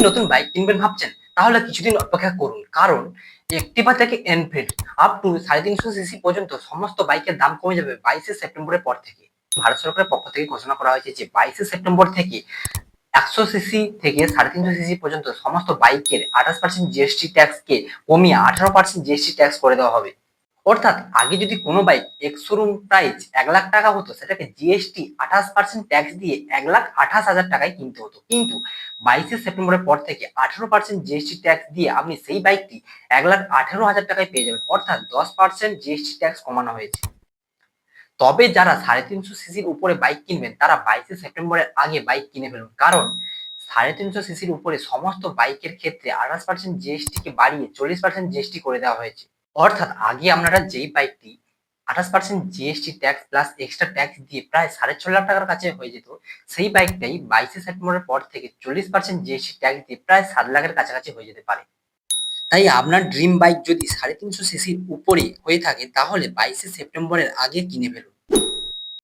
নতুন বাইক কিনবেন ভাবছেন, তাহলে কিছুদিন অপেক্ষা করুন। কারণ অ্যাক্টিভা থেকে এনফিল্ড আপ টু 350 সিসি পর্যন্ত সমস্ত বাইকের দাম কমে যাবে 22 সেপ্টেম্বরের পর থেকে। ভারত সরকারের পক্ষ থেকে ঘোষণা করা হয়েছে যে 22 সেপ্টেম্বর থেকে 100 সিসি থেকে 350 সিসি পর্যন্ত সমস্ত বাইকের 28% জিএসটি ট্যাক্স কে কমিয়ে 18% জিএসটি ট্যাক্স করে দেওয়া হবে। অর্থাৎ আগে যদি কোনো বাইক এক্স-শোরুম প্রাইস 1 লাখ টাকা হতো, সেটাকে জিএসটি 28% ট্যাক্স দিয়ে 1,28,000 টাকায় কিনতে হতো। কিন্তু 22 সেপ্টেম্বরের পর থেকে 18% জিএসটি ট্যাক্স দিয়ে আপনি সেই বাইকটি 1,18,000 টাকায় পেয়ে যাবেন। অর্থাৎ 10% জিএসটি ট্যাক্স কমানো হয়েছে। তবে যারা 350 সিসির উপরে বাইক কিনবেন তারা 22 সেপ্টেম্বরের আগে বাইক কিনে ফেলুন। কারণ 350 সিসির উপরে সমস্ত বাইকের ক্ষেত্রে 28% জিএসটি কে বাড়িয়ে 40% জিএসটি করে দেওয়া হয়েছে। অর্থাৎ আগে আপনারা যেই বাইকটি 28% GST tax plus extra tax দিয়ে প্রায় 6.5 লাখ টাকার কাছে হয়ে যেত, সেই বাইকটাই 22 সেপ্টেম্বরের পর থেকে 40% জিএসটি ট্যাক্স দিয়ে প্রায় 7 লাখের কাছাকাছি হয়ে যেতে পারে। তাই আপনার ড্রিম বাইক যদি 350 সিসির উপরে হয়ে থাকে তাহলে 22 সেপ্টেম্বরের আগে কিনে ফেলুন।